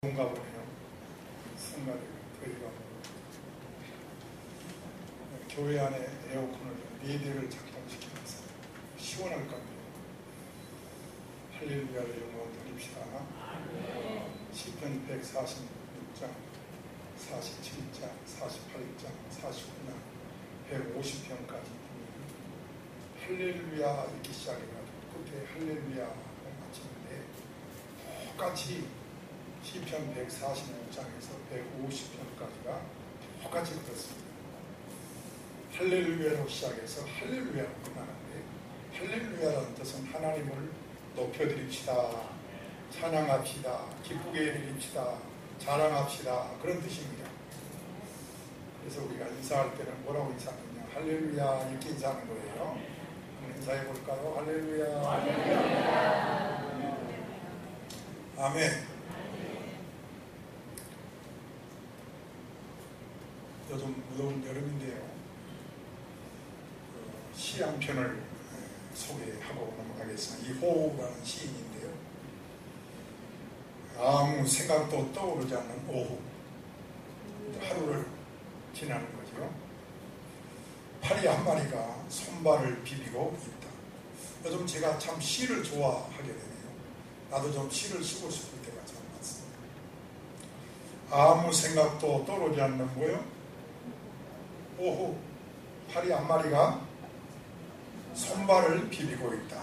뭔가 보면 성가를 저희가 교회 안에 에어컨을 4대를 작동시키면서 시원할 겁니다. 할렐루야를 영원 드립시다. 시편 146장, 47장, 48장, 49장, 150편까지 할렐루야 이렇게 시작해가지고 끝에 할렐루야를 마치는데 똑같이 시편 146장에서 150편까지가 똑같이 그렇습니다. 할렐루야로 시작해서 할렐루야로 끝나는데 할렐루야라는 뜻은 하나님을 높여드립시다, 찬양합시다, 기쁘게 드립시다, 자랑합시다, 그런 뜻입니다. 그래서 우리가 인사할 때는 뭐라고 인사하느냐, 할렐루야 이렇게 인사하는 거예요. 한번 인사해 볼까요? 할렐루야. 할렐루야. 아멘. 요즘 무더운 여름인데요. 시 한 편을 소개하고 넘어가겠습니다. 이호라는 시인인데요. 아무 생각도 떠오르지 않는 오후, 하루를 지나는 거죠. 파리 한 마리가 손발을 비비고 있다. 요즘 제가 참 시를 좋아하게 되네요. 나도 좀 시를 쓰고 싶을 때가 참 많습니다. 아무 생각도 떠오르지 않는 뭐요? 오후, 파리 한 마리가 손발을 비비고 있다.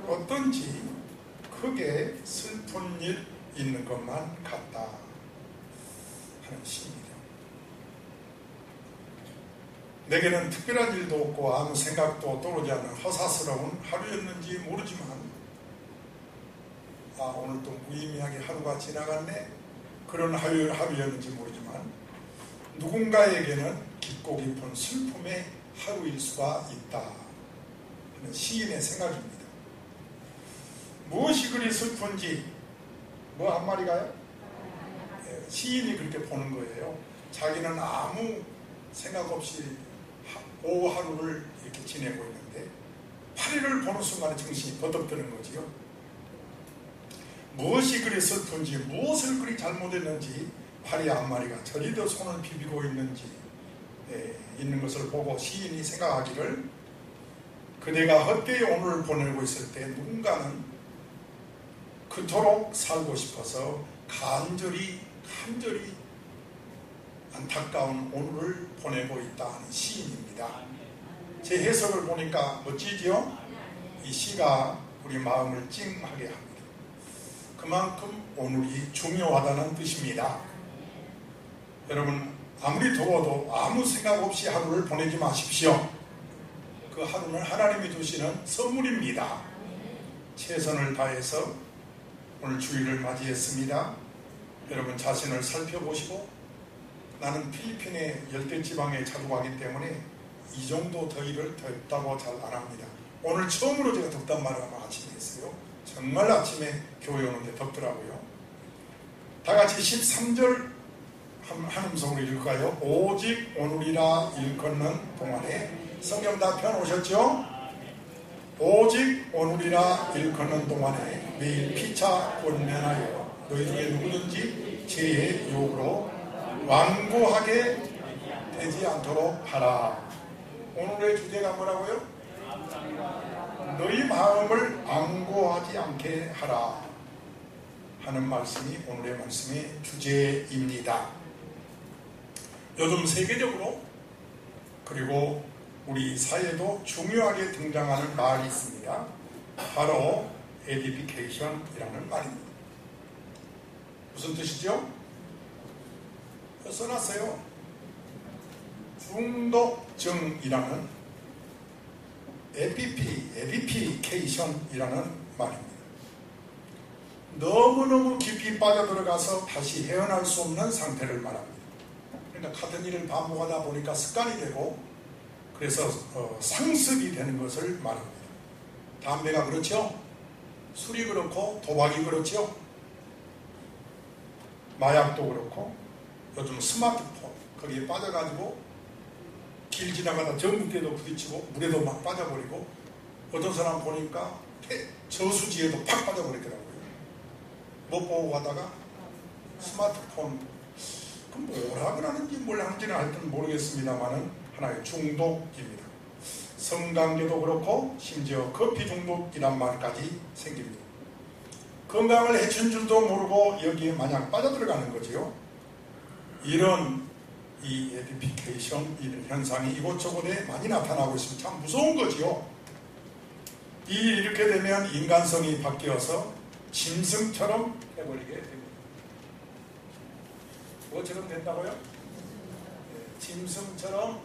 어떤지 크게 슬픈 일 있는 것만 같다 하는 시입니다. 내게는 특별한 일도 없고 아무 생각도 떠오르지 않는 허사스러운 하루였는지 모르지만 오늘 또 무의미하게 하루가 지나갔네, 그런 하루였는지 모르지만 누군가에게는 깊고 깊은 슬픔의 하루일 수가 있다 하는 시인의 생각입니다. 무엇이 그리 슬픈지 뭐 한 마리가요? 시인이 그렇게 보는 거예요. 자기는 아무 생각 없이 오후 하루를 이렇게 지내고 있는데 파리를 보는 순간에 정신이 버덕 드는 거지요. 무엇이 그리 슬픈지, 무엇을 그리 잘못했는지 파리 한 마리가 저리 더 손을 비비고 있는 것을 보고 시인이 생각하기를, 그대가 헛되이 오늘을 보내고 있을 때 누군가는 그토록 살고 싶어서 간절히 안타까운 오늘을 보내고 있다는 시인입니다. 제 해석을 보니까 멋지지요? 이 시가 우리 마음을 찡하게 합니다. 그만큼 오늘이 중요하다는 뜻입니다. 여러분, 아무리 더워도 아무 생각 없이 하루를 보내지 마십시오. 그 하루는 하나님이 주시는 선물입니다. 최선을 다해서 오늘 주일을 맞이했습니다. 여러분 자신을 살펴보시고, 나는 필리핀의 열대지방에 자주 가기 때문에 이 정도 더위를 덥다고 잘 안 합니다. 오늘 처음으로 제가 덥단 말을 아침에 했어요. 정말 아침에 교회 오는데 덥더라고요. 다 같이 13절 한 음성으로 읽을까요? 오직 오늘이라 일컫는 동안에, 성경 다 펴놓으셨죠? 오직 오늘이라 일컫는 동안에 매일 피차 권면하여 너희 중에 누구든지 죄의 유혹으로 완고하게 되지 않도록 하라. 오늘의 주제가 뭐라고요? 너희 마음을 완고하지 않게 하라 하는 말씀이 오늘의 말씀의 주제입니다. 요즘 세계적으로 그리고 우리 사회에도 중요하게 등장하는 말이 있습니다. 바로 에디피케이션이라는 말입니다. 무슨 뜻이죠? 써놨어요. 중독증이라는 에디피케이션이라는 말입니다. 너무너무 깊이 빠져들어가서 다시 헤어날 수 없는 상태를 말합니다. 그러니까 같은 일을 반복하다 보니까 습관이 되고, 그래서 상습이 되는 것을 말합니다. 담배가 그렇죠? 술이 그렇고, 도박이 그렇죠? 마약도 그렇고, 요즘 스마트폰 거기에 빠져가지고 길 지나가다 전봇대도 부딪히고 물에도 막 빠져버리고, 어떤 사람 보니까 저수지에도 팍 빠져버리더라고요. 못 보고 가다가 스마트폰, 그 뭐라 그러는지 뭘 하는지는 하여튼 모르겠습니다만은 하나의 중독입니다. 성관계도 그렇고 심지어 커피 중독이란 말까지 생깁니다. 건강을 해친 줄도 모르고 여기에 마냥 빠져들어가는 거지요. 이런 이 에디피케이션 이런 현상이 이곳저곳에 많이 나타나고 있으면 참 무서운 거지요. 이렇게 되면 인간성이 바뀌어서 짐승처럼 해버리게 됩니다. 뭐처럼 된다고요? 네, 짐승처럼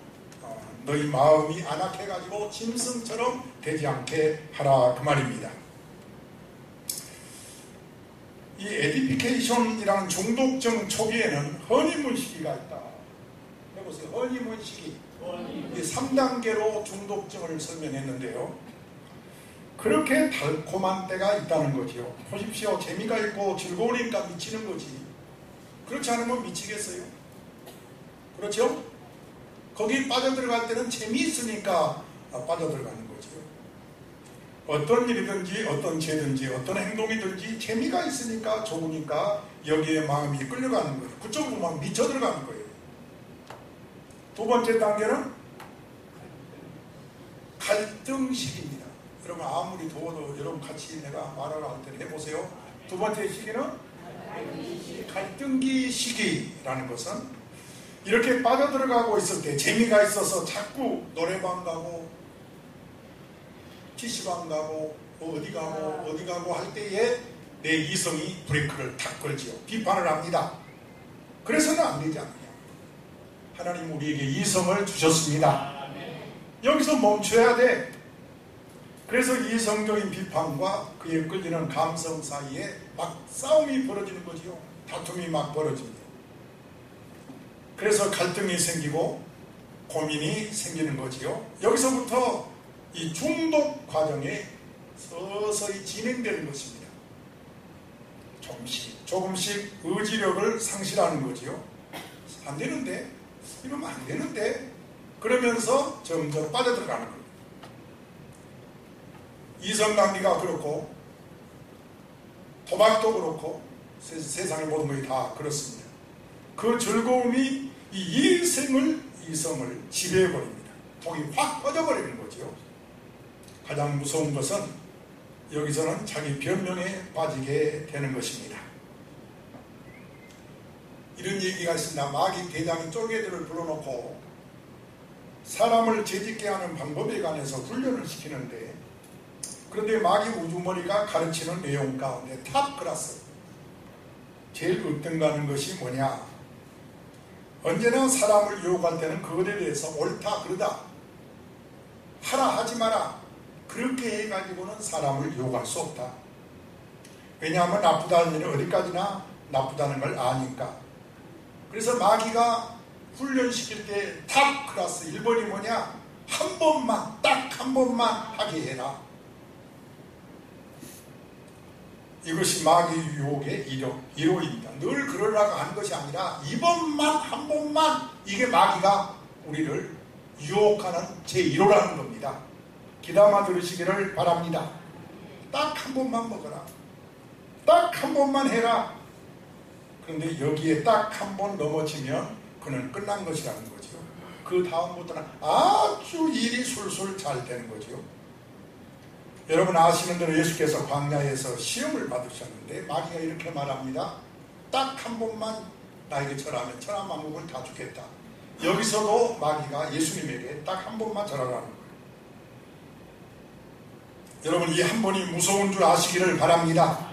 너희 마음이 안악해가지고 짐승처럼 되지 않게 하라 그 말입니다. 이 에디피케이션이라는 중독증 초기에는 허니문 시기가 있다. 해보세요. 허니문 시기. 이 3단계로 중독증을 설명했는데요. 그렇게 달콤한 때가 있다는 거지요. 보십시오. 재미가 있고 즐거우니까 미치는 거지. 그렇지 않으면 미치겠어요? 그렇죠? 거기 빠져들어갈 때는 재미있으니까 빠져들어가는 거지요. 어떤 일이든지 어떤 죄든지 어떤 행동이든지 재미가 있으니까 좋으니까 여기에 마음이 끌려가는 거예요. 그쪽으로 막 미쳐들어가는 거예요. 두 번째 단계는 갈등식입니다. 여러분 아무리 더워도 여러분 같이 내가 말을 할 때 해보세요. 두 번째 시기는 갈등기 시기라는 것은 이렇게 빠져들어가고 있을 때 재미가 있어서 자꾸 노래방 가고 PC방 가고 어디 가고 할 때에 내 이성이 브레이크를 탁 걸지요. 비판을 합니다. 그래서는 안 되지 않느냐. 하나님 우리에게 이성을 주셨습니다. 여기서 멈춰야 돼. 그래서 이성적인 비판과 그에 끌리는 감성 사이에 막 싸움이 벌어지는 거지요. 다툼이 막 벌어집니다. 그래서 갈등이 생기고 고민이 생기는 거지요. 여기서부터 이 중독 과정에 서서히 진행되는 것입니다. 조금씩 의지력을 상실하는 거지요. 안 되는데, 이러면 안 되는데, 그러면서 점점 빠져들어가는 거예요. 이성관계가 그렇고 도박도 그렇고 세상의 모든 것이 다 그렇습니다. 그 즐거움이 이 이성을 지배해버립니다. 독이 확 꺼져버리는 거죠. 가장 무서운 것은 여기서는 자기 변명에 빠지게 되는 것입니다. 이런 얘기가 있습니다. 마귀 대장이 쫄개들을 불러놓고 사람을 재짓게 하는 방법에 관해서 훈련을 시키는데, 그런데 마귀 우주머리가 가르치는 내용 가운데 탑 클래스 제일 으뜸가는 것이 뭐냐? 언제나 사람을 유혹할 때는 그것에 대해서 옳다 그르다 하라 하지 마라 그렇게 해가지고는 사람을 유혹할 수 없다. 왜냐하면 나쁘다는 일은 어디까지나 나쁘다는 걸 아니까. 그래서 마귀가 훈련시킬 때 탑 클래스 1번이 뭐냐? 한 번만, 딱 한 번만 하게 해라. 이것이 마귀 유혹의 1호입니다. 늘 그러려고 하는 것이 아니라 이번만 한 번만, 이게 마귀가 우리를 유혹하는 제1호라는 겁니다. 귀담아 들으시기를 바랍니다. 딱 한 번만 먹어라. 딱 한 번만 해라. 그런데 여기에 딱 한 번 넘어지면 그는 끝난 것이라는 거죠. 그 다음부터는 아주 일이 술술 잘 되는 거죠. 여러분 아시는 대로 예수께서 광야에서 시험을 받으셨는데 마귀가 이렇게 말합니다. 딱 한 번만 나에게 절하면 천하만국을 다 주겠다. 여기서도 마귀가 예수님에게 딱 한 번만 절하라는 거예요. 여러분 이 한 번이 무서운 줄 아시기를 바랍니다.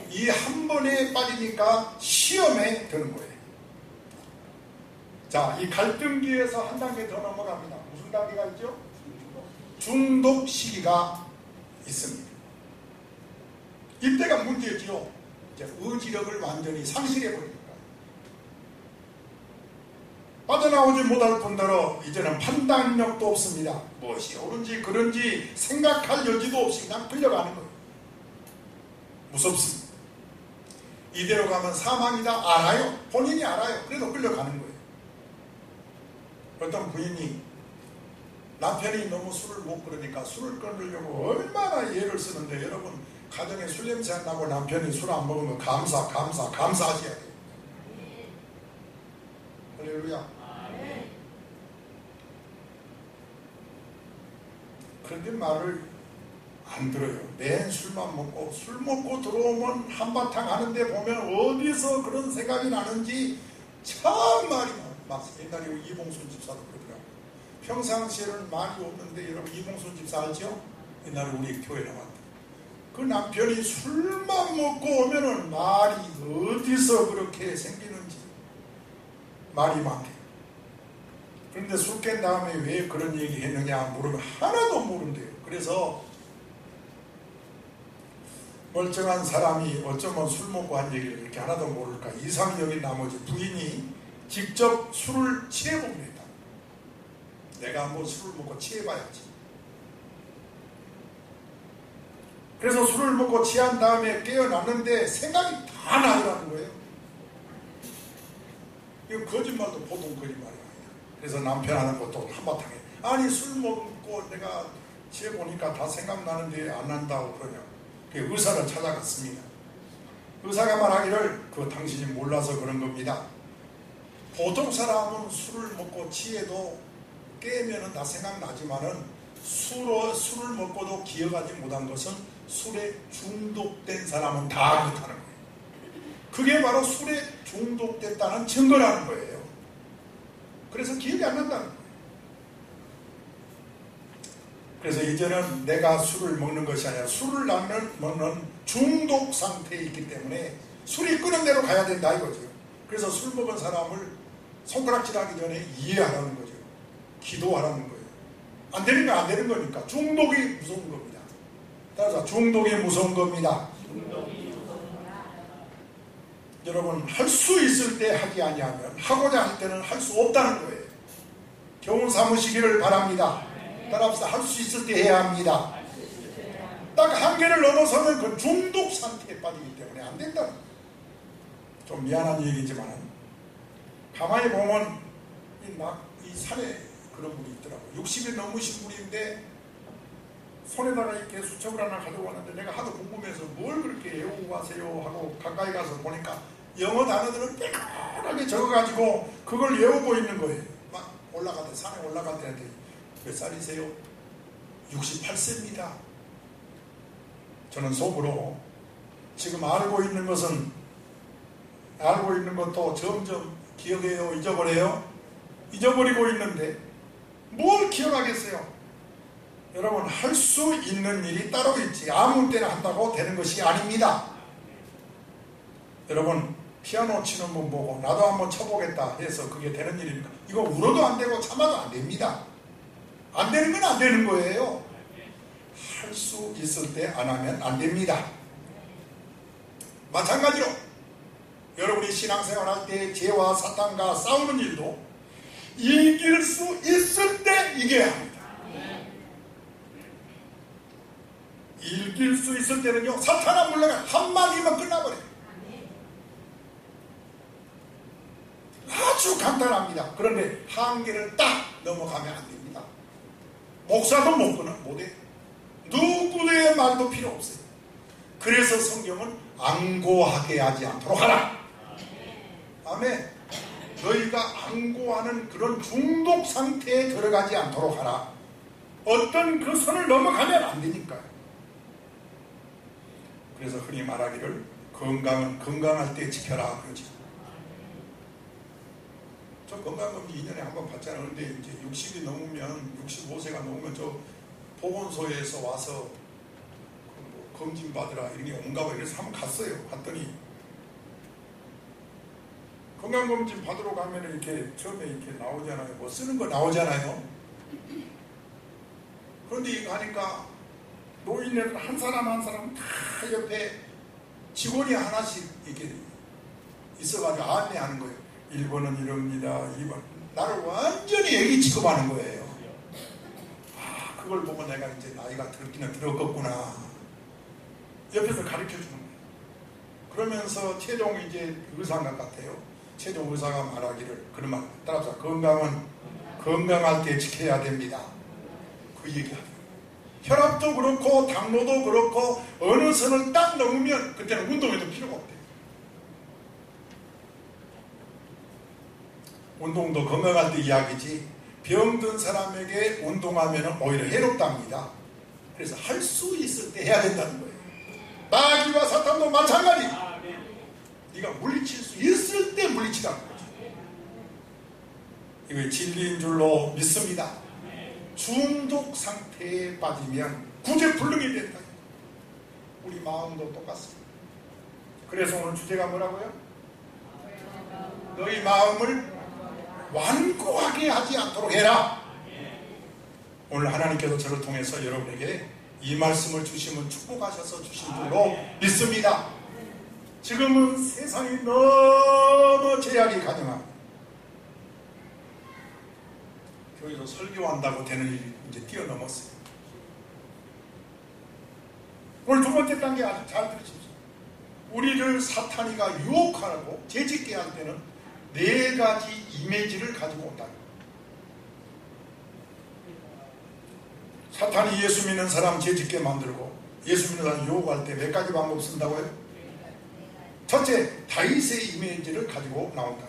이 한 번에 빠지니까 시험에 드는 거예요. 자, 이 갈등기에서 한 단계 더 넘어갑니다. 무슨 단계가 있죠? 중독 시기가 있습니다. 이때가 문제지요. 이제 의지력을 완전히 상실해버립니다. 빠져나오지 못할 뿐더러 이제는 판단력도 없습니다. 무엇이 옳은지 그런지 생각할 여지도 없이 그냥 끌려가는 거예요. 무섭습니다. 이대로 가면 사망이다 알아요. 본인이 알아요. 그래도 끌려가는 거예요. 어떤 부인이 남편이 너무 술을 못 끊으니까 술을 끊으려고 얼마나 애를 쓰는데, 여러분 가정에 술 냄새 안 나고 남편이 술 안 먹으면 감사하셔야 돼요. 할렐루야. 그런데 말을 안 들어요. 맨 술만 먹고, 술 먹고 들어오면 한바탕 하는데 보면 어디서 그런 생각이 나는지 참 말이 막 옛날에 이봉순 집사도 그러더라고요. 평상시에는 말이 없는데, 여러분 이봉순 집사 알죠? 옛날에 우리 교회 나왔다. 그 남편이 술만 먹고 오면은 말이 어디서 그렇게 생기는지 말이 많대. 그런데 술 깬 다음에 왜 그런 얘기 했느냐 물으면 하나도 모른대요. 그래서 멀쩡한 사람이 어쩌면 술 먹고 한 얘기를 이렇게 하나도 모를까. 이상적인 나머지 부인이 직접 술을 취해봅니다. 내가 한번 술을 먹고 취해봐야지. 그래서 술을 먹고 취한 다음에 깨어났는데 생각이 다 나더라는 거예요. 이거 거짓말도 보통 거짓말이 아니야. 그래서 남편 하는 것도 한바탕에, 아니 술 먹고 내가 취해보니까 다 생각나는데 안 난다고 그러냐. 의사를 찾아갔습니다. 의사가 말하기를 그거 당신이 몰라서 그런 겁니다. 보통 사람은 술을 먹고 취해도 깨면은 다 생각나지만은 술을 먹고도 기억하지 못한 것은 술에 중독된 사람은 다 그렇다는 거예요. 그게 바로 술에 중독됐다는 증거라는 거예요. 그래서 기억이 안 난다는 거예요. 그래서 이제는 내가 술을 먹는 것이 아니라 술을 먹는 중독 상태에 있기 때문에 술이 끄는 대로 가야 된다 이거죠. 그래서 술 먹은 사람을 손가락질하기 전에 이해하라는 거죠. 기도하라는 거예요. 안 되는 거 안 되는 거니까. 중독이 무서운 겁니다. 따라서 중독이 무서운 겁니다. 여러분, 할 수 있을 때 하지 아니하면 하고자 할 때는 할 수 없다는 거예요. 교훈 삼으시기를 바랍니다. 따라서 할 수 있을 때 해야 합니다. 딱 한계를 넘어서면 그 중독 상태에 빠지기 때문에 안 된다는 거예요. 좀 미안한 얘기지만 가만히 보면 이 산에 그런 분이 있더라고요. 60이 넘으신 분인데 손에다가 이렇게 수첩을 하나 가지고 왔는데 내가 하도 궁금해서 뭘 그렇게 외우고 가세요 하고 가까이 가서 보니까 영어 단어들을 빼곡하게 적어가지고 그걸 외우고 있는 거예요. 막 산에 올라갈 때한테 몇 살이세요? 68세입니다. 저는 속으로 지금 알고 있는 것도 점점 기억해요, 잊어버려요? 잊어버리고 있는데 뭘 기억하겠어요? 여러분, 할 수 있는 일이 따로 있지 아무 때나 한다고 되는 것이 아닙니다. 여러분, 피아노 치는 분 보고 나도 한번 쳐보겠다 해서 그게 되는 일입니까? 이거 울어도 안 되고 참아도 안 됩니다. 안 되는 건 안 되는 거예요. 할 수 있을 때 안 하면 안 됩니다. 마찬가지로 여러분이 신앙생활 할 때 죄와 사탄과 싸우는 일도 이길 수 있을 때 이겨야 합니다. 이길 수 있을 때는요, 사탄아 물러가 한마디만 끝나버려요. 아주 간단합니다. 그런데 한계를 딱 넘어가면 안 됩니다. 목사도 못해. 누구의 말도 필요 없어요. 그래서 성경은 앙고하게 하지 않도록 하라. 아멘. 너희가 앙고하는 그런 중독 상태에 들어가지 않도록 하라. 어떤 그 선을 넘어가면 안 되니까요. 그래서 흔히 말하기를 건강은 건강할 때 지켜라 그러죠. 저 건강검진 2년에 한 번 받잖아요. 그런데 이제 60이 넘으면 65세가 넘으면 저 보건소에서 와서 뭐 검진 받으라 이런 게 온가 봐. 그래서 한번 갔어요. 갔더니 건강검진 받으러 가면 이렇게 처음에 이렇게 나오잖아요. 뭐 쓰는 거 나오잖아요. 그런데 이거 하니까 노인네들 한 사람 한 사람 다 옆에 직원이 하나씩 이렇게 있어가지고 안내하는 거예요. 1번은 이럽니다. 2번. 나를 완전히 애기 취급하는 거예요. 아, 그걸 보고 내가 이제 나이가 들기는 들었겠구나. 옆에서 가르쳐 주는 거예요. 그러면서 최종 이제 의사가 같아요. 최종 의사가 말하기를 그런 말 따라서 건강은 건강할 때 지켜야 됩니다. 그 얘기하죠. 혈압도 그렇고 당뇨도 그렇고 어느 선을 딱 넘으면 그때는 운동해도 필요가 없대요. 운동도 건강할 때 이야기지 병든 사람에게 운동하면 오히려 해롭답니다. 그래서 할 수 있을 때 해야 된다는 거예요. 마귀와 사탄도 마찬가지. 네가 물리칠 수 있을 때 물리치라는 거죠. 이거 진리인 줄로 믿습니다. 중독 상태에 빠지면 구제불능이 된다. 우리 마음도 똑같습니다. 그래서 오늘 주제가 뭐라고요? 너희 마음을 완고하게 하지 않도록 해라. 오늘 하나님께서 저를 통해서 여러분에게 이 말씀을 주시면 축복하셔서 주신 줄로 믿습니다. 지금은 세상이 너무 제약이 가능합니다. 교회에서 설교한다고 되는 일이 이제 뛰어넘었어요. 오늘 두 번째 단계 아주 잘 들으십시오. 우리를 사탄이가 유혹하고 재짓게 할 때는 네 가지 이미지를 가지고 온다. 사탄이 예수 믿는 사람 재짓게 만들고 예수 믿는 사람 유혹할 때 몇 가지 방법 쓴다고요? 첫째, 다윗의 이미지를 가지고 나온다.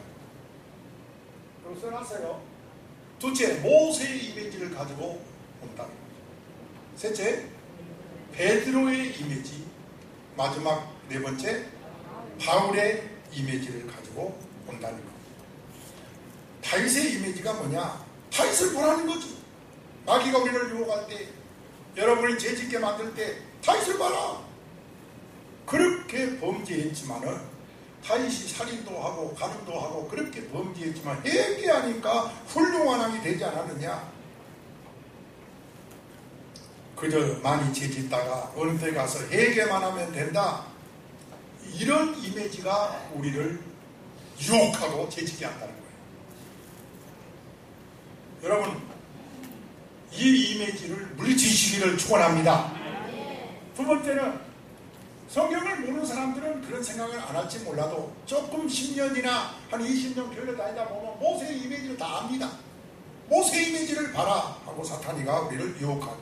그럼 써놨어요. 둘째, 모세의 이미지를 가지고 온다. 셋째, 베드로의 이미지. 마지막 네 번째, 바울의 이미지를 가지고 온다는 것. 다윗의 이미지가 뭐냐? 다윗을 보라는 거지. 마귀가 우리를 유혹할 때, 여러분이 죄짓게 만들 때 다윗을 봐라. 그렇게 범죄했지만은 다윗이 살인도 하고 간음도 하고 그렇게 범죄했지만 회개하니까 훌륭한 왕이 되지 않았느냐? 그저 많이 죄짓다가 어느 때 가서 회개만 하면 된다. 이런 이미지가 우리를 유혹하고 죄짓게 한다는 거예요. 여러분, 이 이미지를 물리치시기를 축원합니다. 두 번째는 성경을 모르는 사람들은 그런 생각을 안 할지 몰라도 조금 10년이나 한 20년 교회를 다니다 보면 모세의 이미지를 다 압니다. 모세의 이미지를 봐라 하고 사탄이가 우리를 유혹하게.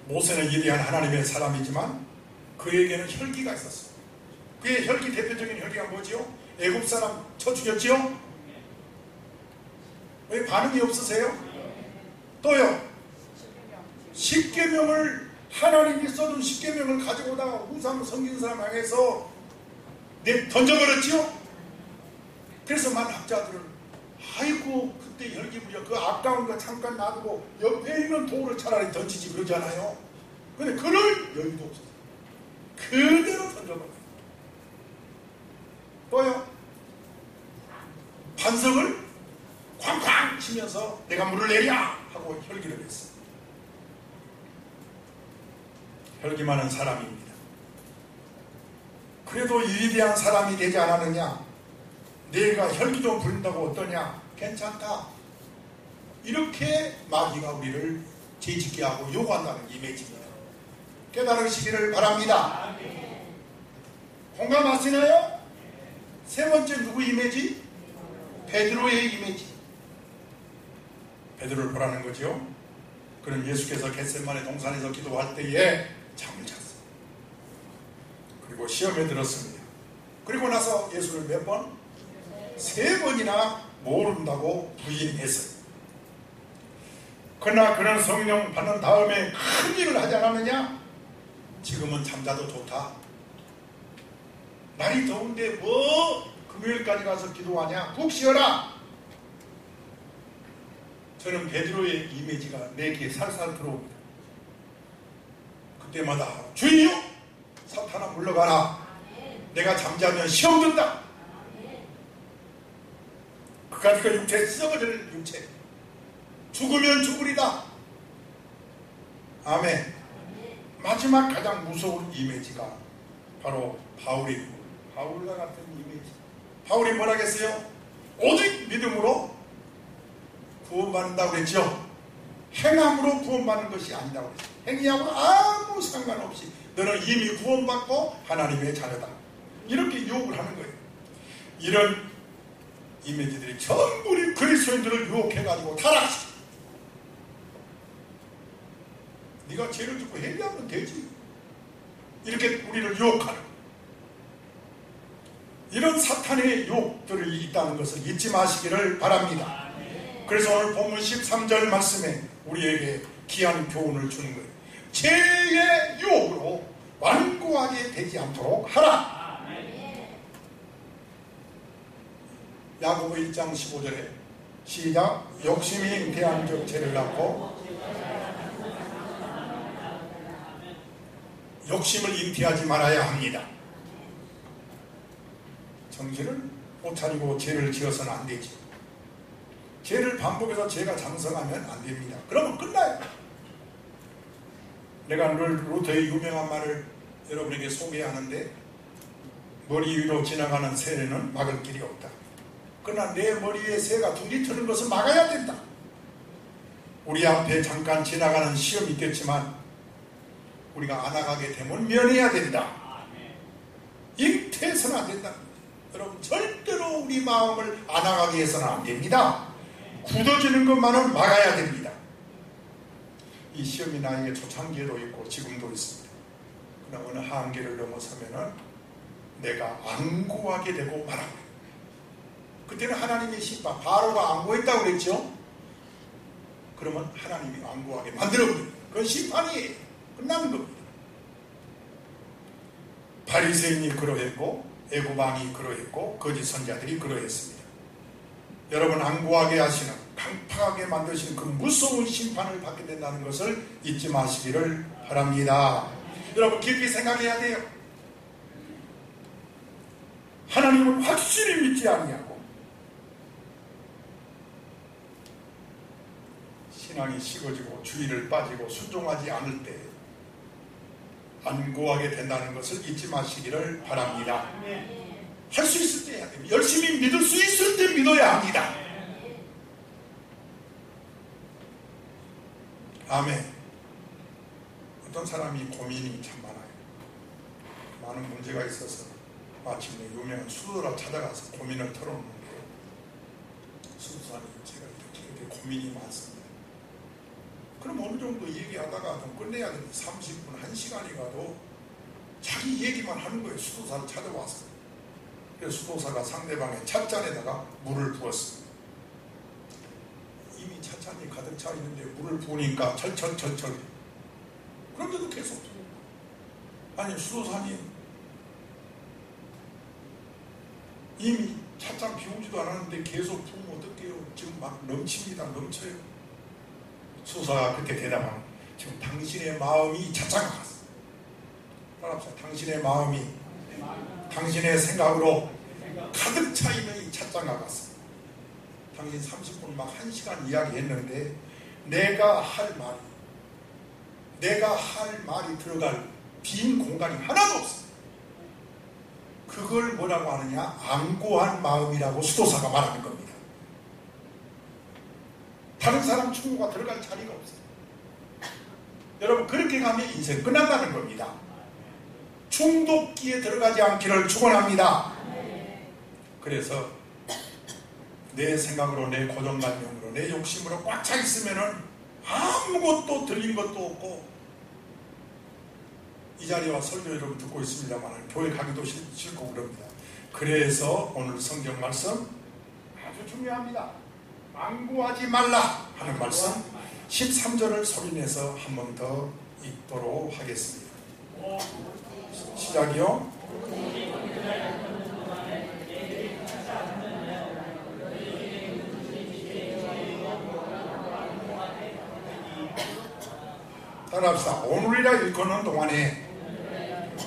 모세는 위대한 하나님의 사람이지만 그에게는 혈기가 있었어요. 그의 혈기, 대표적인 혈기가 뭐지요? 애굽 사람 쳐 죽였지요? 왜 반응이 없으세요? 또요, 십계명을 하나님이 써준 십계명을 가지고 오다가 우상 섬기는 사람 향해서 던져버렸지요? 그래서 많은 학자들은 아이고 그때 혈기 부려 그 아까운 거 잠깐 놔두고 옆에 있는 돌을 차라리 던지지 그러잖아요. 근데 그럴 여유도 없었어요. 그대로 던져버려요. 또요, 반석을 쾅쾅 치면서 내가 물을 내랴 하고 혈기를 했어요. 혈기 많은 사람입니다. 그래도 위대한 사람이 되지 않았느냐? 내가 혈기 좀 부린다고 어떠냐? 괜찮다. 이렇게 마귀가 우리를 죄짓게 하고 요구한다는 이미지입니다. 깨달으시기를 바랍니다. 공감하시나요? 세 번째 누구 이미지? 베드로의 이미지. 베드로를 보라는 거죠. 그럼 예수께서 겟세마네 동산에서 기도할 때에 잠을 잤어요. 그리고 시험에 들었습니다. 그리고 나서 예수를 몇 번? 3번이나 모른다고 부인했어요. 그러나 그는 성령 받는 다음에 큰 일을 하지 않았느냐? 지금은 잠자도 좋다. 날이 더운데 뭐 금요일까지 가서 기도하냐? 푹 쉬어라. 저는 베드로의 이미지가 내게 살살 들어옵니다. 그때마다 주여 사탄아 물러가라. 내가 잠자면 시험 든다. 그까짓 그 육체 썩어질 육체 죽으면 죽으리다. 아멘. 마지막 가장 무서운 이미지가 바로 바울이고 바울과 같은 이미지. 바울이 뭐라 했어요? 오직 믿음으로 구원받는다고 그랬죠. 행함으로 구원받는 것이 아니라고 그랬어요. 행위하고 아무 상관없이 너는 이미 구원받고 하나님의 자녀다. 이렇게 유혹을 하는 거예요. 이런 이미지들이 전부 우리 그리스도인들을 유혹해가지고 타락시켜. 네가 죄를 짓고 회개하면 되지. 이렇게 우리를 유혹하는. 이런 사탄의 유혹들이 있다는 것을 잊지 마시기를 바랍니다. 그래서 오늘 본문 13절 말씀에 우리에게 귀한 교훈을 주는 거예요. 죄의 유혹으로 완고하게 되지 않도록 하라. 야고보 1장 15절에 시작. 욕심이 잉태한 즉 죄를 낳고, 욕심을 잉태하지 말아야 합니다. 정신을 못 차리고 죄를 지어서는 안 되지. 죄를 반복해서 죄가 장성하면 안 됩니다. 그러면 끝나요. 내가 늘 루터의 유명한 말을 여러분에게 소개하는데, 머리 위로 지나가는 새는 막을 길이 없다. 그러나 내 머리에 새가 둥지 트는 것을 막아야 된다. 우리 앞에 잠깐 지나가는 시험이 있겠지만 우리가 안 나가게 되면 면해야 된다. 잉태해서는 안 된다. 여러분, 절대로 우리 마음을 안 나가게 해서는 안 됩니다. 굳어지는 것만은 막아야 됩니다. 이 시험이 나에게 초창기에도 있고 지금도 있습니다. 그러나 어느 한계를 넘어서면은 내가 안고하게 되고 말하고, 그때는 하나님의 심판, 바로가 안고했다고 그랬죠. 그러면 하나님이 안고하게 만들어버립니다. 그건 심판이에요. 끝나는 겁니다. 바리새인이 그러했고, 애고방이 그러했고, 거짓 선자들이 그러했습니다. 여러분, 안고하게 하시는, 강팍하게 만드시는 그 무서운 심판을 받게 된다는 것을 잊지 마시기를 바랍니다. 여러분, 깊이 생각해야 돼요. 하나님은 확실히 믿지 아니하고 신앙이 식어지고 주의를 빠지고 순종하지 않을 때 안고하게 된다는 것을 잊지 마시기를 바랍니다. 할 수 있을 때 해야 됩니다. 열심히 믿을 수 있을 때 믿어야 합니다. 아멘. 어떤 사람이 고민이 참 많아요. 많은 문제가 있어서 마침내 유명한 수도라 찾아가서 고민을 털어놓는데요. 수도사님, 제가 이렇게 고민이 많습니다. 그럼 어느 정도 얘기하다가 좀 끝내야 됩니다. 30분, 1시간이 가도 자기 얘기만 하는 거예요. 수도사를 찾아와서. 그래서 수도사가 상대방의 찻잔에다가 물을 부었습니다. 이미 찻잔이 가득 차 있는데 물을 부으니까 철철철철. 그런데도 계속 부어. 아니, 수도사님, 이미 찻잔 비우지도 않았는데 계속 부으면 어떡해요? 지금 막 넘칩니다. 넘쳐요. 수사가 그렇게 대답하는, 지금 당신의 마음이 찻잔과 같습니다. 따라합시다. 당신의 마음이 당신의 생각으로 가득 차 있는 이 찻잔과 같습니다. 당신 30분 막 1시간 이야기했는데 내가 할 말이 들어갈 빈 공간이 하나도 없습니다. 그걸 뭐라고 하느냐? 안고한 마음이라고 수도사가 말하는 겁니다. 다른 사람 충고가 들어갈 자리가 없어요. 여러분, 그렇게 가면 인생 끝난다는 겁니다. 중독기에 들어가지 않기를 축원합니다. 그래서 내 생각으로, 내 고정관념으로, 내 욕심으로 꽉 차 있으면은 아무것도 들린 것도 없고, 이 자리와 설교 여러분 듣고 있습니다만 교회 가기도 싫고 그럽니다. 그래서 오늘 성경 말씀 아주 중요합니다. 안고하지 말라 하는 말씀 13절을 소리내서 한 번 더 읽도록 하겠습니다. 시작이요. 따라합시다. 오늘이라 일컫는 동안에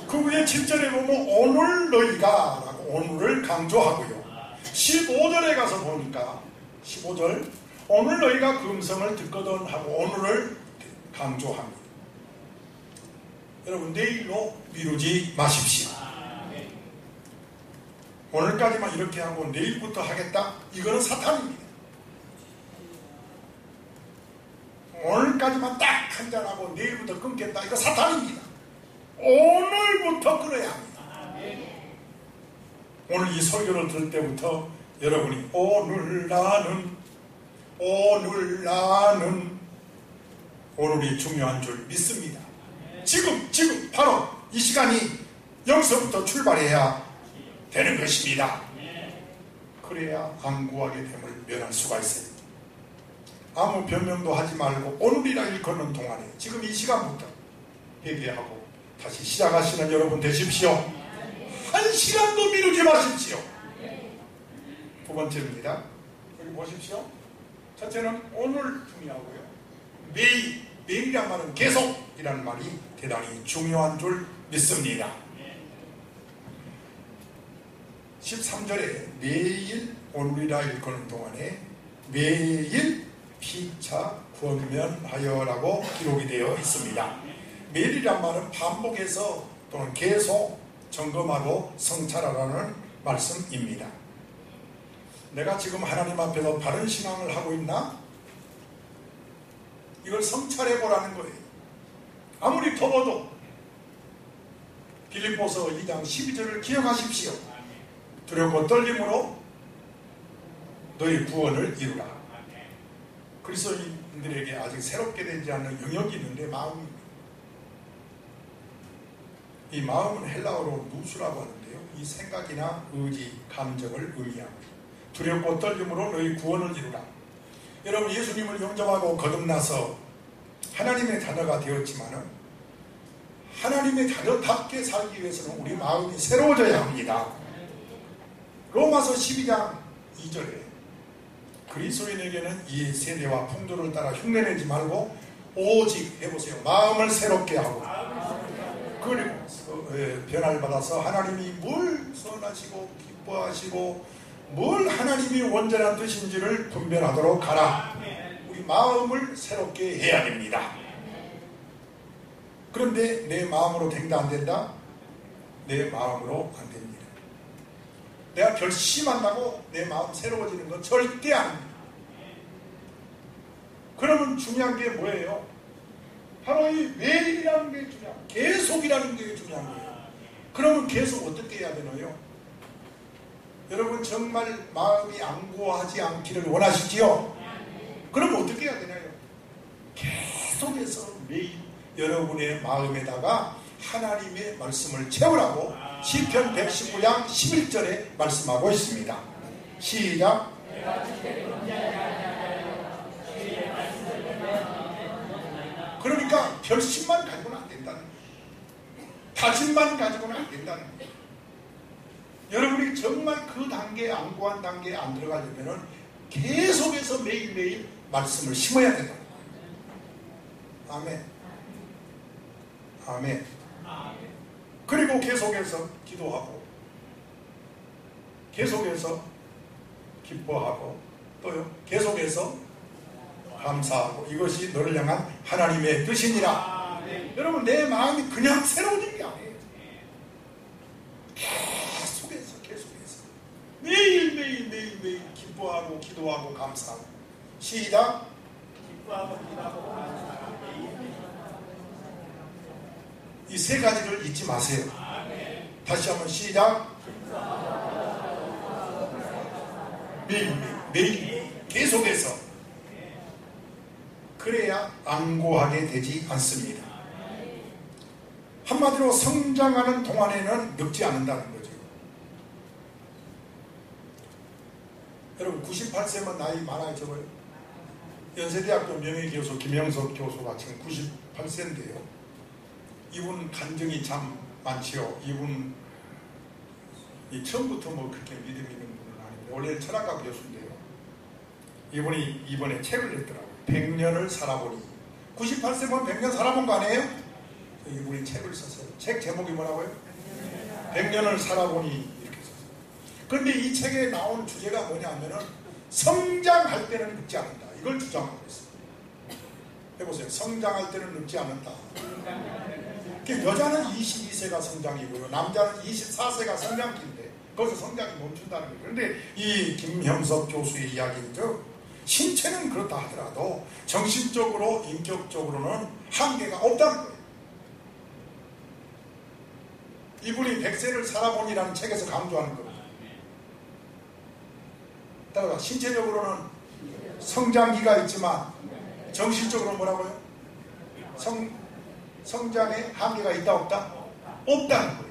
그 위에 7절에 보면 오늘 너희가 라고 오늘을 강조하고요. 15절에 가서 보니까 15절 오늘 너희가 그 음성을 듣거든 하고 오늘을 강조합니다. 여러분, 내일로 미루지 마십시오. 오늘까지만 이렇게 하고 내일부터 하겠다? 이거는 사탄입니다. 오늘까지만 딱 한잔하고 내일부터 끊겠다? 이거 사탄입니다. 오늘부터 끊어야 합니다. 오늘 이 설교를 들을 때부터 여러분이 오늘 나는 오늘이 중요한 줄 믿습니다. 지금 바로 이 시간이 여기서부터 출발해야 되는 것입니다. 그래야 안구하게 됨을 면할 수가 있어요. 아무 변명도 하지 말고 오늘이라 일컫는 동안에 지금 이 시간부터 회개하고 다시 시작하시는 여러분 되십시오. 한 시간도 미루지 마십시오. 두 번째입니다. 여기 보십시오. 첫째는 오늘 중요하고요. 매일이란 말은 계속이라는 말이 대단히 중요한 줄 믿습니다. 13절에 매일 오늘이라 일컫는 동안에 매일 피차 권면하여라고 기록이 되어 있습니다. 매일이란 말은 반복해서 또는 계속 점검하고 성찰하라는 말씀입니다. 내가 지금 하나님 앞에서 바른 신앙을 하고 있나? 이걸 성찰해 보라는 거예요. 아무리 더워도 빌립보서 2장 12절을 기억하십시오. 두렵고 떨림으로 너희 구원을 이루라. 그리스도인들에게 아직 새롭게 되지 않는 영역이 있는데 마음입니다. 이 마음은 헬라어로 누수라고 하는데요. 이 생각이나 의지, 감정을 의미합니다. 두렵고 떨림으로 너희 구원을 이루라. 여러분 예수님을 영접하고 거듭나서 하나님의 자녀가 되었지만은 하나님의 자녀답게 살기 위해서는 우리 마음이 새로워져야 합니다. 로마서 12장 2절에 그리스도인에게는 이 세대와 풍조를 따라 흉내내지 말고 오직 해보세요. 마음을 새롭게 하고 그리고 변화를 받아서 하나님이 뭘 선하시고 기뻐하시고 뭘 하나님이 온전한 뜻인지를 분별하도록 하라. 우리 마음을 새롭게 해야 됩니다. 그런데 내 마음으로 된다 안 된다? 내 마음으로 안 됩니다. 내가 결심한다고 내 마음 새로워지는 건 절대 아닙니다. 그러면 중요한 게 뭐예요? 바로 이 매일이라는 게 중요해요. 계속이라는 게 중요한 거예요. 그러면 계속 어떻게 해야 되나요? 여러분 정말 마음이 안고하지 않기를 원하시지요? 그럼 어떻게 해야 되나요? 계속해서 매일 여러분의 마음에다가 하나님의 말씀을 채우라고 시편 119장 11절에 말씀하고 있습니다. 시작. 그러니까 결심만 가지고는 안 된다는 거예요. 다짐만 가지고는 안 된다는 거예요. 여러분이 정말 그 단계에 안고한 단계에 안 들어가려면 계속해서 매일매일 말씀을 심어야 된다. 아멘. 아멘. 그리고 계속해서 기도하고 계속해서 기뻐하고 또요 계속해서 감사하고 이것이 너를 향한 하나님의 뜻이니라. 여러분 내 마음이 그냥 새로워진 게 아니에요. 계속해서 매일 기뻐하고 기도하고 감사하고. 시작. 기뻐하고 기도하고 감사하고. 이 세 가지를 잊지 마세요. 다시 한번 시작. 매일 계속해서. 그래야 안고하게 되지 않습니다. 한마디로 성장하는 동안에는 늙지 않는다는 거죠. 여러분 98세면 나이 많아요 적어요? 연세대학교 명예교수 김영석 교수가 지금 98세인데요. 이분 간증이 참 많지요. 이분 처음부터 뭐 그렇게 믿음 있는 분은 아닌데 원래 철학과 교수인데요. 이분이 이번에 책을 냈더라고요. 100년을 살아보니. 98세면 100년 살아본 거 아니에요? 이분이 책을 썼어요. 책 제목이 뭐라고요? 100년을 살아보니 이렇게 썼어요. 그런데 이 책에 나온 주제가 뭐냐면은 성장할 때는 늙지 않는다. 이걸 주장하고 있어요. 해보세요. 성장할 때는 늙지 않는다. 여자는 22세가 성장이고요. 남자는 24세가 성장기인데 거기서 성장이 멈춘다는 거예요. 그런데 이 김형석 교수의 이야기죠. 신체는 그렇다 하더라도 정신적으로 인격적으로는 한계가 없다는 거예요. 이분이 100세를 살아보니라는 책에서 강조하는 겁니다. 따라서 신체적으로는 성장기가 있지만 정신적으로 뭐라고요? 성장에 한계가 있다 없다? 없다는 거예요.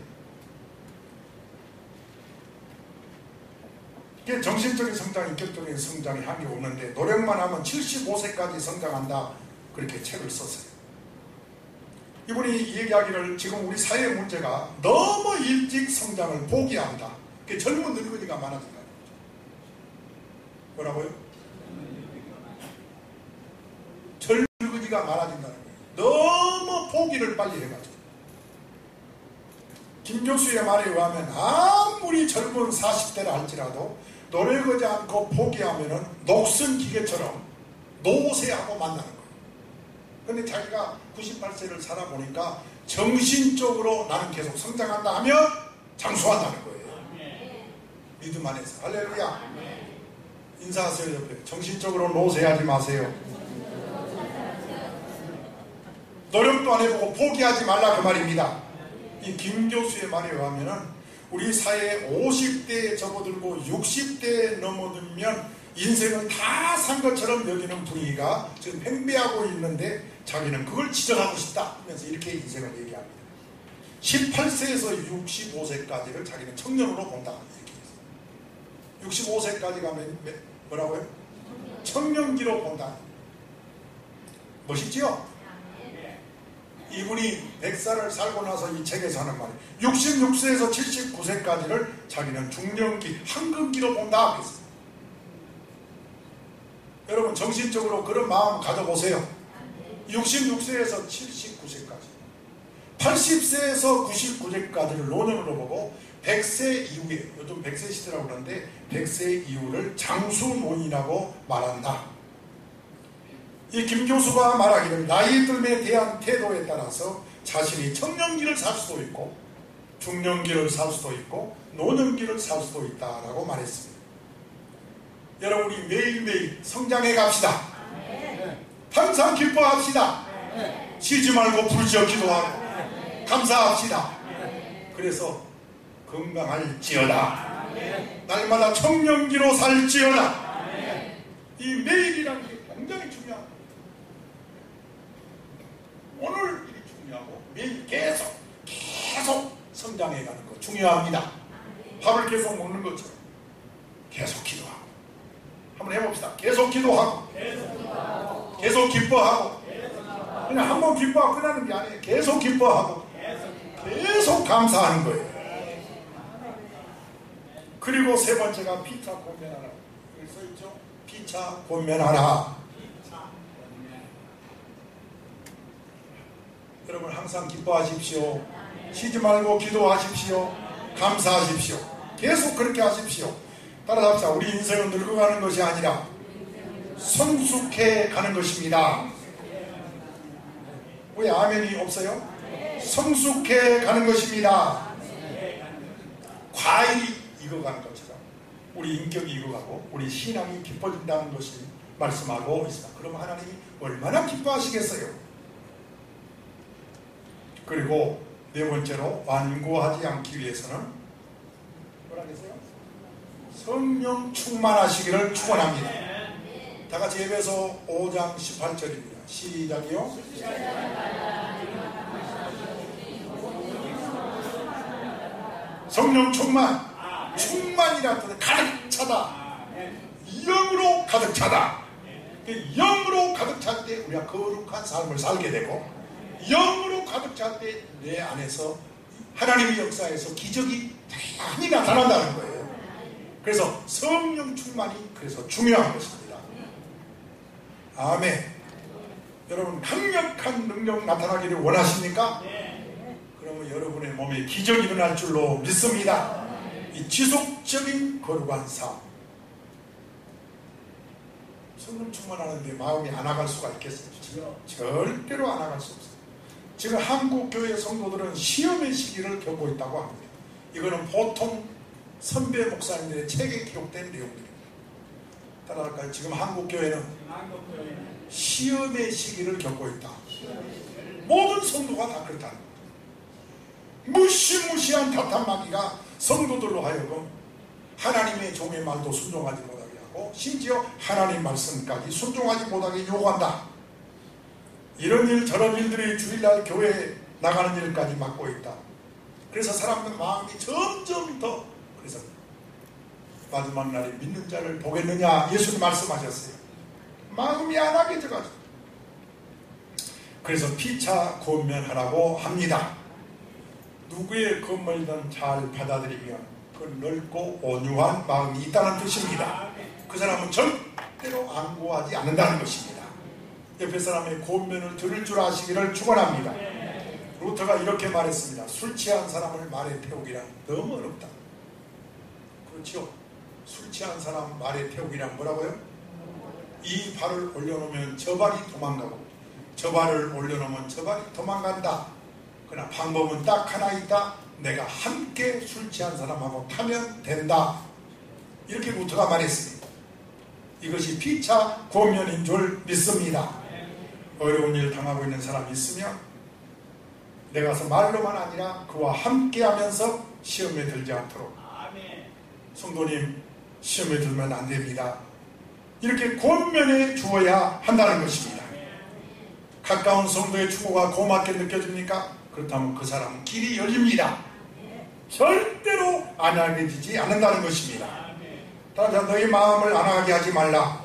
정신적인 성장, 인격적인 성장이 한게 없는데 노력만 하면 75세까지 성장한다, 그렇게 책을 썼어요. 이분이 얘기하기를 지금 우리 사회의 문제가 너무 일찍 성장을 포기한다. 젊은 늙은이가 많아진다. 뭐라고요? 젊은 늙은이가 많아진다는 거예요. 너무 포기를 빨리 해가지고. 김 교수의 말에 의하면 아무리 젊은 40대라 할지라도 노력하지 않고 포기하면 녹슨 기계처럼 노쇠하고 만나는 거예요. 근데 자기가 98세를 살아보니까 정신적으로 나는 계속 성장한다 하면 장수한다는 거예요. 믿음 안에서. 할렐루야. 인사하세요. 옆에. 정신적으로 노쇠하지 마세요. 노력도 안 해보고 포기하지 말라, 그 말입니다. 이 김 교수의 말에 의하면 우리 사회에 50대에 접어들고 60대에 넘어들면 인생을 다 산 것처럼 여기는 분위기가 지금 팽배하고 있는데 자기는 그걸 지적하고 싶다 하면서 이렇게 인생을 얘기합니다. 18세에서 65세까지를 자기는 청년으로 본다, 이렇게 했어요. 65세까지 가면 뭐라고요? 청년기로 본다. 멋있지요? 이분이 100살을 살고 나서 이 책에서 하는 말이에요. 66세에서 79세까지를 자기는 중년기, 황금기로 본다 그랬어요. 여러분 정신적으로 그런 마음 가져보세요. 66세에서 79세까지, 80세에서 99세까지를 노년으로 보고 100세 이후에, 요즘 100세 시대라고 그러는데 100세 이후를 장수노인이라고 말한다. 이 김 교수가 말하기를 나이 듦에 대한 태도에 따라서 자신이 청년기를 살 수도 있고 중년기를 살 수도 있고 노년기를 살 수도 있다라고 말했습니다. 여러분 우리 매일매일 성장해 갑시다. 항상 기뻐합시다. 쉬지 말고 부르짖어 기도하고 감사합시다. 그래서 건강할지어다. 날마다 청년기로 살지어다. 이 매일이라는 게 굉장히 중요합니다. 오늘 일이 중요하고 매일 계속 성장해가는 거 중요합니다. 밥을 계속 먹는 것처럼 계속 기도하고, 한번 해봅시다. 계속 기도하고 계속 기뻐하고, 그냥 한번 기뻐하고 끝나는 게 아니에요. 계속 기뻐하고 계속 감사하는 거예요. 그리고 세 번째가 피차 권면하라. 여기 써있죠? 피차 권면하라. 여러분 항상 기뻐하십시오. 쉬지 말고 기도하십시오. 감사하십시오. 계속 그렇게 하십시오. 따라합시다. 우리 인생은 늙어가는 것이 아니라 성숙해 가는 것입니다. 왜 아멘이 없어요? 성숙해 가는 것입니다. 과일이 익어가는 것처럼 우리 인격이 익어가고 우리 신앙이 깊어진다는 것이 말씀하고 있습니다. 그럼 하나님이 얼마나 기뻐하시겠어요? 그리고 네 번째로 완고하지 않기 위해서는 뭐라 그랬어요? 성령 충만하시기를 축원합니다. 다 같이 에베소 5장 18절입니다. 시작이요. 성령 충만이라는 뜻은 가득 차다. 영으로 가득 차다. 영으로 가득 찰 때 우리가 거룩한 삶을 살게 되고, 영으로 가득 찰 때 내 안에서 하나님의 역사에서 기적이 많이 나타난다는 거예요. 그래서 성령 충만이 그래서 중요한 것입니다. 아멘. 여러분 강력한 능력 나타나기를 원하십니까? 그러면 여러분의 몸에 기적이 일어날 줄로 믿습니다. 이 지속적인 거룩한 삶. 성령 충만하는데 마음이 안 나갈 수가 있겠어요? 절대로 안 나갈 수 없어요. 지금 한국교회 성도들은 시험의 시기를 겪고 있다고 합니다. 이거는 보통 선배 목사님들의 책에 기록된 내용들입니다. 따라할까요? 지금 한국교회는 시험의 시기를 겪고 있다. 모든 성도가 다 그렇다. 무시무시한 탓한마귀가 성도들로 하여금 하나님의 종의 말도 순종하지 못하게 하고 심지어 하나님 말씀까지 순종하지 못하게 요구한다. 이런 일 저런 일들이 주일날 교회에 나가는 일까지 맡고 있다. 그래서 사람들 마음이 점점 더, 그래서 마지막 날에 믿는 자를 보겠느냐 예수님 말씀하셨어요. 마음이 안하게져가지고. 그래서 피차 권면하라고 합니다. 누구의 권면이든 잘 받아들이면 그 넓고 온유한 마음이 있다는 뜻입니다. 그 사람은 절대로 안고하지 않는다는 것입니다. 옆에 사람의 권면을 들을 줄 아시기를 축원합니다. 루터가 이렇게 말했습니다. 술 취한 사람을 말에 태우기란 너무 어렵다. 그렇죠? 술 취한 사람 말에 태우기란 뭐라고요? 이 발을 올려놓으면 저 발이 도망가고 저 발을 올려놓으면 저 발이 도망간다. 그러나 방법은 딱 하나 있다. 내가 함께 술 취한 사람하고 타면 된다. 이렇게 루터가 말했습니다. 이것이 피차 권면인 줄 믿습니다. 어려운 일 당하고 있는 사람이 있으면 내가 가서 말로만 아니라 그와 함께 하면서 시험에 들지 않도록. 성도님, 시험에 들면 안 됩니다. 이렇게 권면해 주어야 한다는 것입니다. 가까운 성도의 충고가 고맙게 느껴집니까? 그렇다면 그 사람은 길이 열립니다. 절대로 안하게지지 않는다는 것입니다. 따라서 너희 마음을 안하게 하지 말라.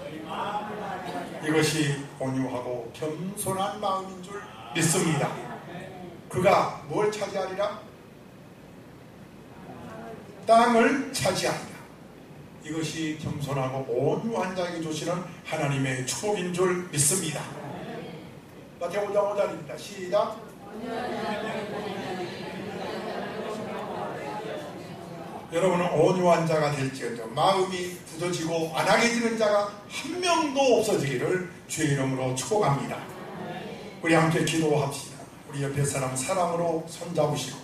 이것이 온유하고 겸손한 마음인 줄 믿습니다. 그가 뭘 차지하리라? 땅을 차지한다. 이것이 겸손하고 온유한 자에게 주시는 하나님의 축복인 줄 믿습니다. 마태복음 5장 5절입니다. 시작. 여러분은 온유한 자가 될지어도 마음이 굳어지고 안하게지는 자가 한 명도 없어지기를 주의 이름으로 축복합니다. 우리 함께 기도합시다. 우리 옆에 사람 사랑으로 손잡으시고,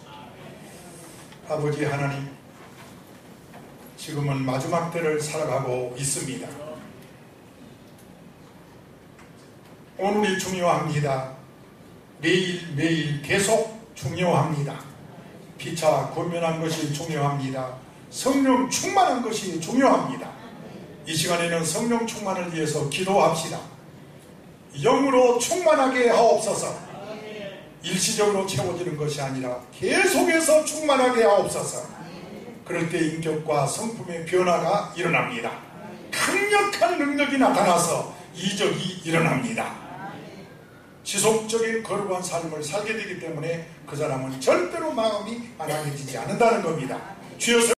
아버지 하나님, 지금은 마지막 때를 살아가고 있습니다. 오늘이 중요합니다. 매일매일 계속 중요합니다. 피차 권면한 것이 중요합니다. 성령 충만한 것이 중요합니다. 이 시간에는 성령 충만을 위해서 기도합시다. 영으로 충만하게 하옵소서. 일시적으로 채워지는 것이 아니라 계속해서 충만하게 하옵소서. 그럴 때 인격과 성품의 변화가 일어납니다. 강력한 능력이 나타나서 이적이 일어납니다. 지속적인 거룩한 삶을 살게 되기 때문에 그 사람은 절대로 마음이 안하게지지 않는다는 겁니다. 주여